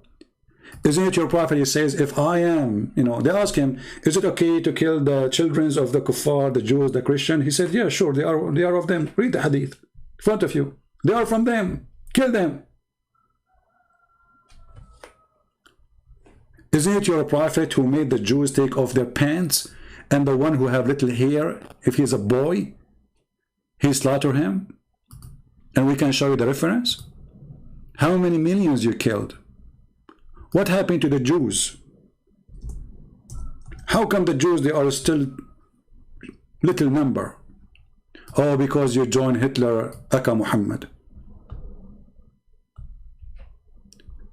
Speaker 1: Isn't it your prophet, he says, if I am, they ask him, is it okay to kill the children of the kuffar, the Jews, the Christian? He said, yeah, sure, they are of them. Read the hadith in front of you. They are from them. Kill them. Isn't it your prophet who made the Jews take off their pants, and the one who have little hair, if he's a boy, he slaughter him? And we can show you the reference. How many millions you killed? What happened to the Jews? How come the Jews, they are still little number? Oh, because you joined Hitler, Aqsa Muhammad.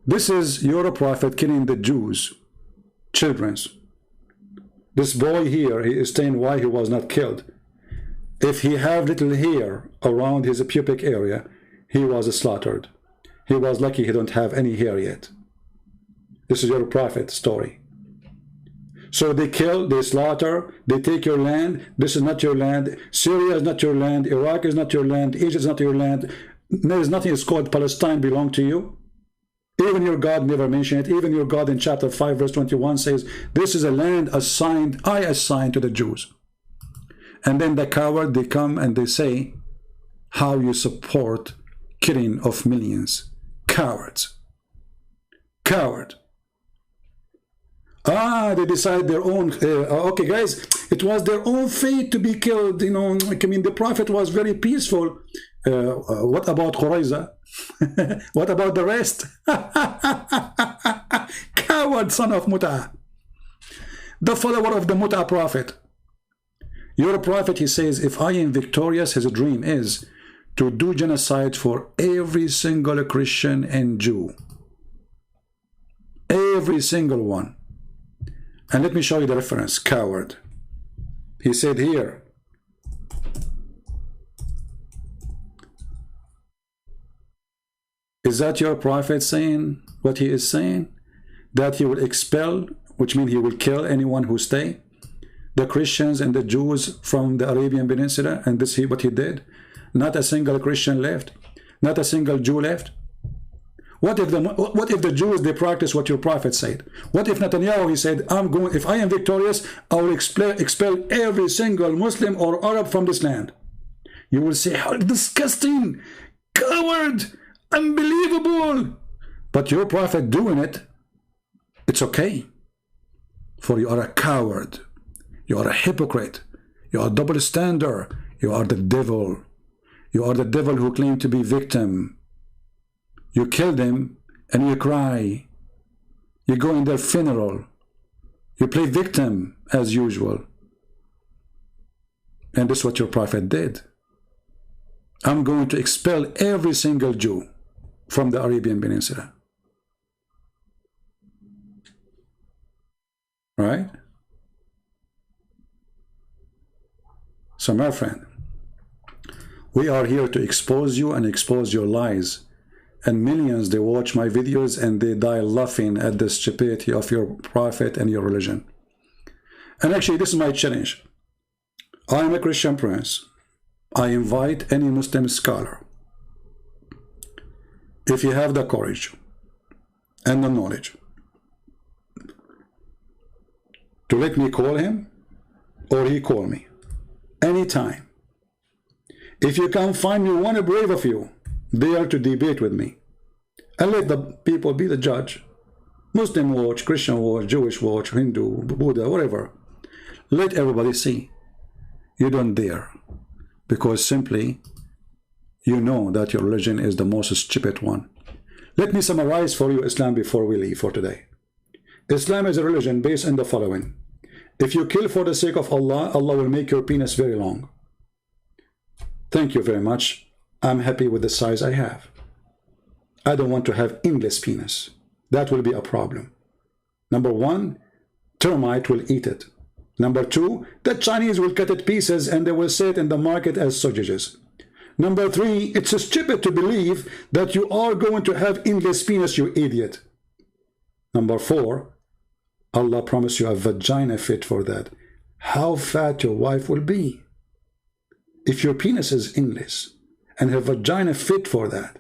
Speaker 1: This is your prophet killing the Jews children's. This boy here, he is saying why he was not killed. If he have little hair around his pubic area, he was slaughtered. He was lucky he don't have any hair yet. This is your prophet story. So they kill, they slaughter, they take your land. This is not your land. Syria is not your land. Iraq is not your land. Egypt is not your land. There is nothing is called Palestine belong to you. Even your God never mentioned it. Even your God in chapter 5 verse 21 says, this is a land assigned, I assigned to the Jews. And then the coward, they come and they say, how you support killing of millions. Cowards. Coward. They decide their own, okay guys, it was their own fate to be killed, you know. I mean, the prophet was very peaceful. What about Qurayza? What about the rest? Coward son of Mut'ah. The follower of the Mut'ah prophet. Your prophet, he says, if I am victorious, his dream is to do genocide for every single Christian and Jew. Every single one. And let me show you the reference. Coward. He said here, is that your prophet saying what he is saying? That he will expel, which means he will kill anyone who stay, the Christians and the Jews from the Arabian Peninsula, and this is what he did? Not a single Christian left, not a single Jew left. What if the Jews, they practice what your prophet said? What if Netanyahu, he said, if I am victorious, I will expel every single Muslim or Arab from this land? You will say, how disgusting, coward, unbelievable. But your prophet doing it, it's okay. For you are a coward. You are a hypocrite. You are a double stander. You are the devil. You are the devil who claimed to be victim. You kill them and you cry. You go in their funeral. You play victim as usual. And this is what your prophet did. I'm going to expel every single Jew from the Arabian Peninsula. Right? So my friend, we are here to expose you and expose your lies. And millions, they watch my videos and they die laughing at the stupidity of your prophet and your religion. And actually, this is my challenge. I am a Christian prince. I invite any Muslim scholar, if you have the courage and the knowledge, to let me call him or he call me anytime. If you can find me one brave of you there to debate with me, and let the people be the judge. Muslim watch, Christian watch, Jewish watch, Hindu, Buddha, whatever. Let everybody see. You don't dare, because simply you know that your religion is the most stupid one. Let me summarize for you Islam before we leave for today. Islam is a religion based on the following. If you kill for the sake of Allah, Allah will make your penis very long. Thank you very much. I'm happy with the size I have. I don't want to have English penis. That will be a problem. Number one, termite will eat it. Number two, the Chinese will cut it pieces and they will sell it in the market as sausages. Number three, it's stupid to believe that you are going to have English penis, you idiot. Number four, Allah promised you a vagina fit for that. How fat your wife will be. If your penis is English and her vagina fit for that.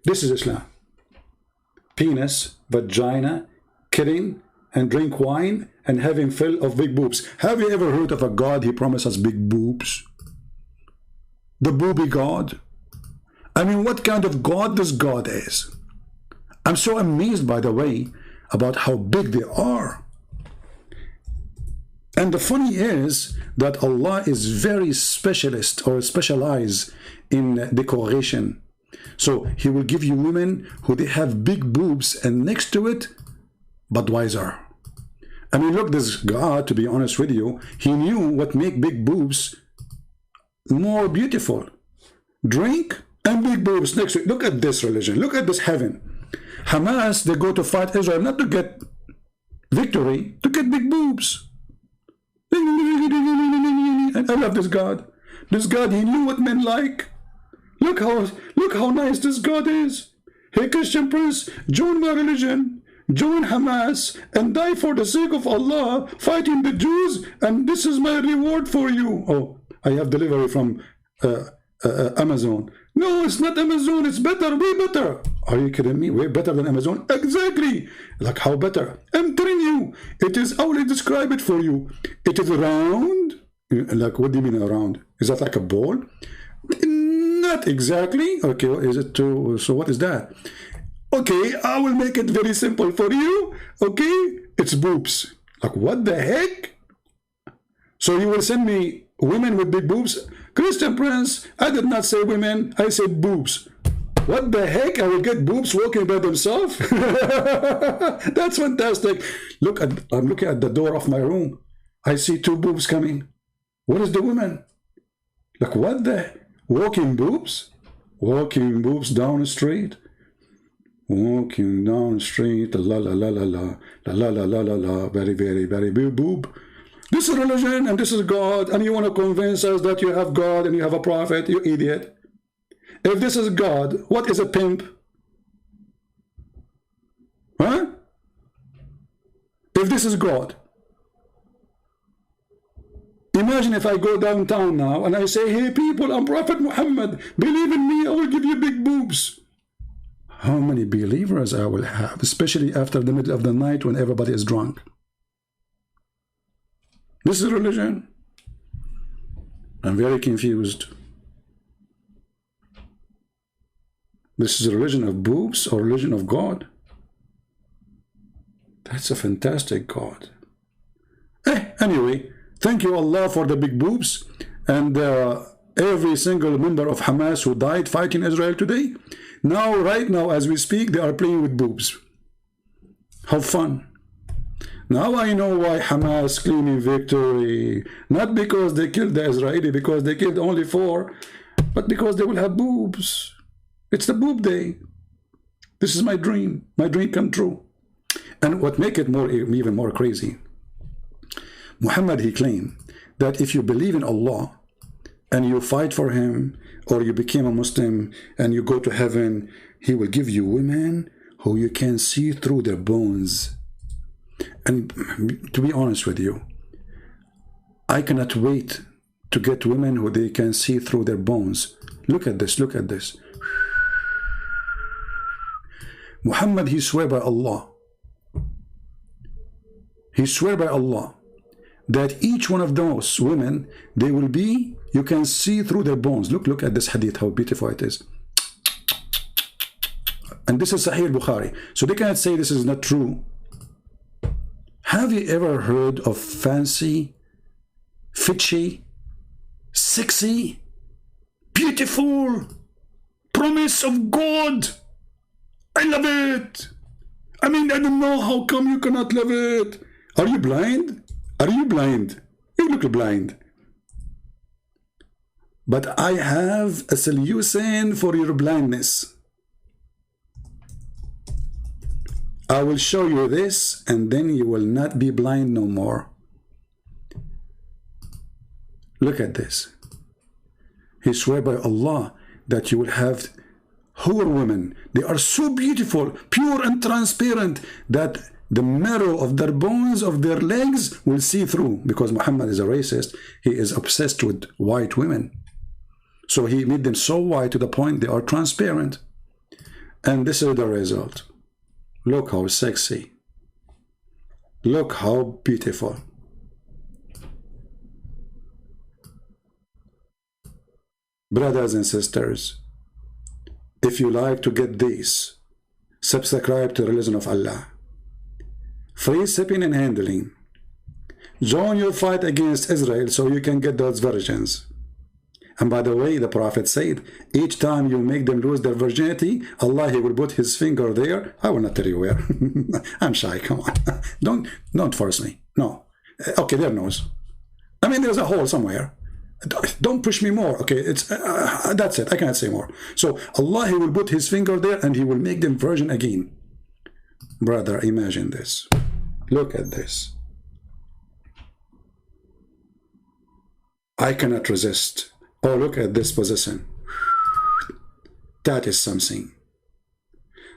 Speaker 1: This is Islam. Penis, vagina, killing, and drink wine, and having fill of big boobs. Have you ever heard of a God, he promises big boobs? The booby God? I mean, what kind of God this God is? I'm so amazed, by the way, about how big they are. And the funny is that Allah is very specialist or specialized in decoration. So he will give you women who they have big boobs and next to it, Budweiser. I mean, look, this God, to be honest with you, he knew what make big boobs more beautiful. Drink and big boobs next to it. Look at this religion. Look at this heaven. Hamas, they go to fight Israel not to get victory to get big boobs. And I love this God. This God, he knew what men like. Look how nice this God is. Hey, Christian Prince, join my religion, join Hamas, and die for the sake of Allah, fighting the Jews, and this is my reward for you. Oh, I have delivery from Amazon. No, it's not Amazon, it's better, way better. Are you kidding me? Way better than Amazon? Exactly. Like how better? I'm telling you, it is, I will describe it for you. It is round. Like, what do you mean around? Is that like a ball? Not exactly. Okay, is it too? So what is that? Okay, I will make it very simple for you. Okay, it's boobs. Like, what the heck? So you will send me women with big boobs? Christian Prince, I did not say women, I said boobs. What the heck? I will get boobs walking by themselves? That's fantastic. Look, I'm looking at the door of my room. I see two boobs coming. What is the woman? Like, what the? Walking boobs? Walking boobs down the street? Walking down the street, la la la la la, la la la la la la, very, very, very big boob. This is religion and this is God, and you want to convince us that you have God and you have a prophet, you idiot. If this is God, what is a pimp? Huh? If this is God. Imagine if I go downtown now and I say, hey people, I'm Prophet Muhammad, believe in me, I will give you big boobs. How many believers I will have, especially after the middle of the night when everybody is drunk. This is religion. I'm very confused. This is a religion of boobs or religion of God? That's a fantastic God. Anyway, thank you Allah for the big boobs and every single member of Hamas who died fighting Israel today. Now, right now, as we speak, they are playing with boobs. Have fun. Now I know why Hamas claiming victory. Not because they killed the Israeli, because they killed only 4, but because they will have boobs. It's the boob day. This is my dream. My dream come true. And what make it even more crazy, Muhammad, he claimed that if you believe in Allah and you fight for him, or you became a Muslim and you go to heaven, he will give you women who you can see through their bones. And to be honest with you, I cannot wait to get women who they can see through their bones. Look at this, look at this. Muhammad, he swear by Allah. He swear by Allah that each one of those women, they will be, you can see through their bones. Look at this hadith, how beautiful it is. And this is Sahih Bukhari. So they cannot say this is not true. Have you ever heard of fancy, fitchy, sexy, beautiful, promise of God? I love it. I mean, I don't know how come you cannot love it. Are you blind? Are you blind? You look blind. But I have a solution for your blindness. I will show you this, and then you will not be blind no more. Look at this. He swear by Allah that you will have hur women. They are so beautiful, pure and transparent that the marrow of their bones of their legs will see through. Because Muhammad is a racist, he is obsessed with white women. So he made them so white to the point they are transparent. And this is the result. Look how sexy. Look how beautiful. Brothers and sisters, if you like to get this, subscribe to the Religion of Allah. Free shipping and handling. Join your fight against Israel so you can get those virgins. And by the way, the Prophet said, each time you make them lose their virginity, Allah, he will put his finger there. I will not tell you where. I'm shy, come on. Don't force me. No. Okay, there knows. I mean, there's a hole somewhere. Don't push me more. Okay, it's that's it. I cannot say more. So Allah, he will put his finger there and he will make them virgin again. Brother, imagine this. Look at this. I cannot resist. Oh, look at this position. That is something.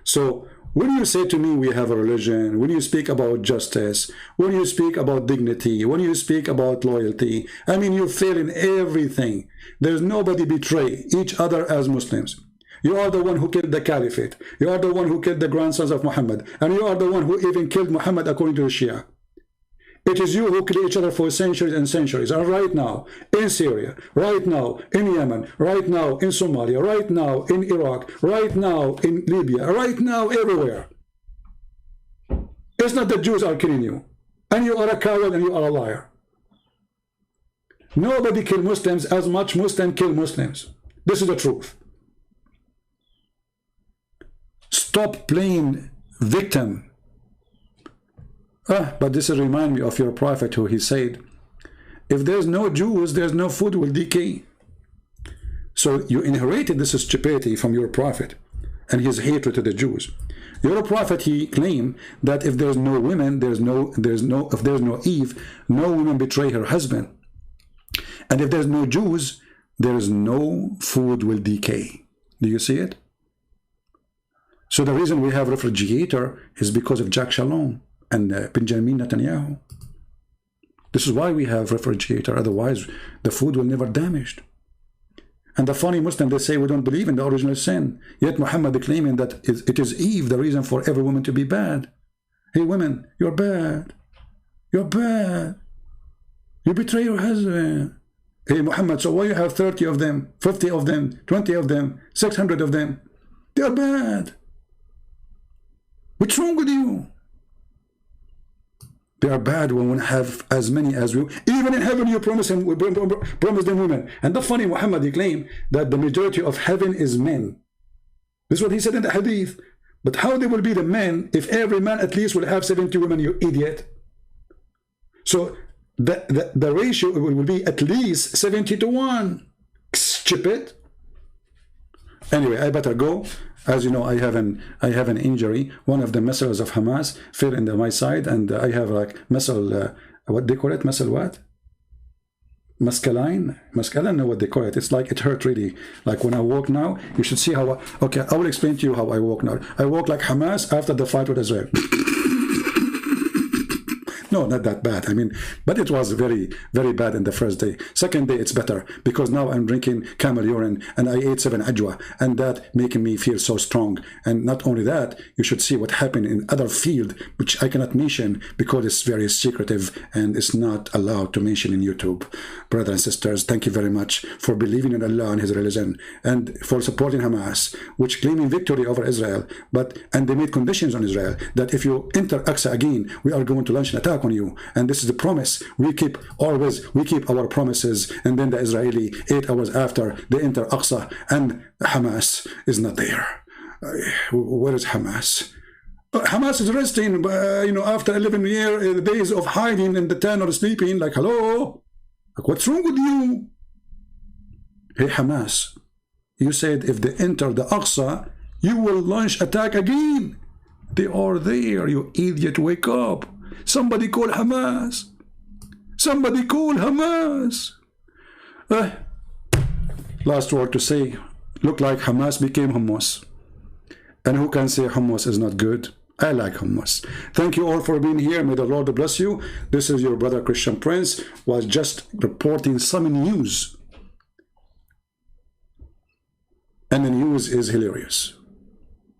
Speaker 1: So when you say to me we have a religion, when you speak about justice, when you speak about dignity, when you speak about loyalty, I mean, you fail in everything. There's nobody betray each other as Muslims. You are the one who killed the caliphate. You are the one who killed the grandsons of Muhammad. And you are the one who even killed Muhammad according to the Shia. It is you who kill each other for centuries and centuries. And right now in Syria, right now in Yemen, right now in Somalia, right now in Iraq, right now in Libya, right now everywhere. It's not the Jews are killing you. And you are a coward and you are a liar. Nobody kill Muslims as much Muslims kill Muslims. This is the truth. Stop playing victim. But this will remind me of your prophet who he said, if there's no Jews, there's no food will decay. So you inherited this stupidity from your prophet and his hatred to the Jews. Your prophet, he claimed that if there's no women, if there's no Eve, no woman betray her husband. And if there's no Jews, there's no food will decay. Do you see it? So the reason we have refrigerator is because of Jack Shalom and Benjamin Netanyahu. This is why we have refrigerator. Otherwise, the food will never damaged. And the funny Muslim, they say we don't believe in the original sin. Yet Muhammad claiming that it is Eve, the reason for every woman to be bad. Hey women, you're bad. You're bad. You betray your husband. Hey Muhammad, so why you have 30 of them, 50 of them, 20 of them, 600 of them? They're bad. What's wrong with you? They are bad when we have as many as we. Even in heaven, you promise them women. And the funny Muhammad, he claimed that the majority of heaven is men. This is what he said in the hadith. But how they will be the men if every man at least will have 70 women, you idiot? So the ratio will be at least 70 to 1. Stupid. Anyway, I better go. As you know, I have an injury. One of the missiles of Hamas fell in my side, and I have like missile. What they call it? Missile what? Mescaline? I don't know what they call it. It's like it hurt really. Like when I walk now, you should see how. Okay, I will explain to you how I walk now. I walk like Hamas after the fight with Israel. No, not that bad. I mean, but it was very, very bad in the first day. Second day, it's better because now I'm drinking camel urine and I ate 7 ajwa, and that making me feel so strong. And not only that, you should see what happened in other field, which I cannot mention because it's very secretive and it's not allowed to mention in YouTube. Brothers and sisters, thank you very much for believing in Allah and His religion and for supporting Hamas, which claiming victory over Israel. And they made conditions on Israel that if you enter Aqsa again, we are going to launch an attack on you. And this is the promise. We keep our promises. And then the Israeli 8 hours after they enter Aqsa and Hamas is not there. Where is Hamas? Hamas is resting, after 11 days of hiding in the tent or sleeping. Like, hello? Like, what's wrong with you? Hey, Hamas, you said if they enter the Aqsa, you will launch attack again. They are there, you idiot, wake up. Somebody call Hamas. Somebody call Hamas. Last word to say, look like Hamas became hummus. And who can say hummus is not good? I like hummus. Thank you all for being here. May the Lord bless you. This is your brother Christian Prince, was just reporting some news. And the news is hilarious.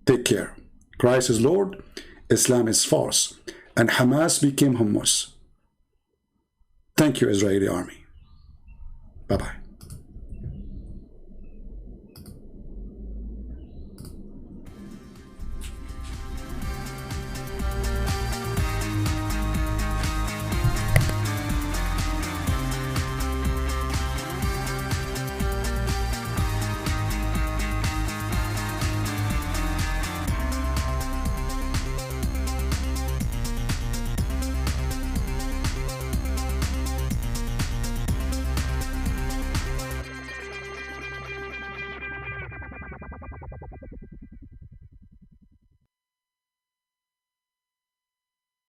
Speaker 1: Take care. Christ is Lord. Islam is false. And Hamas became hummus. Thank you, Israeli army. Bye-bye.